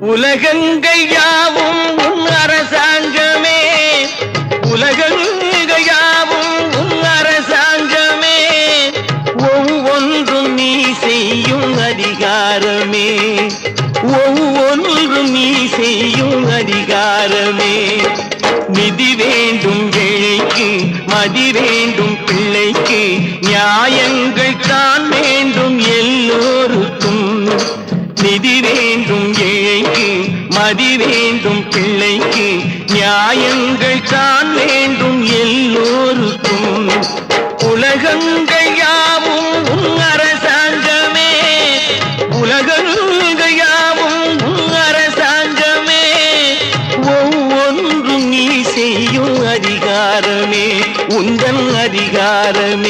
உலகங்கள் யாவும் உன் அரசாங்கமே, உலகங்கள் யாவும் உன் அரசாங்கமே, ஒவ்வொன்றும் நீ செய்யும் அதிகாரமே, ஒவ்வொன்றும் நீ செய்யும் அதிகாரமே. நிதி வேண்டும் ஏழைக்கு, மதி வேண்டும் பிள்ளைக்கு, நியாயங்கள் தான் வேண்டும் எல்லோருக்கும். நிதி வேண்டும் ஏழைக்கு, மதி வேண்டும் பிள்ளைக்கு, நியாயங்கள் தான் வேண்டும் எல்லோருக்கும். உலகங்கள் யாவும் உன் அரசாங்கமே, உலகங்கள் யாவும் உன் அரசாங்கமே, ஒவ்வொன்றும் நீ செய்யும் அதிகாரமே, உந்தன் அதிகாரமே.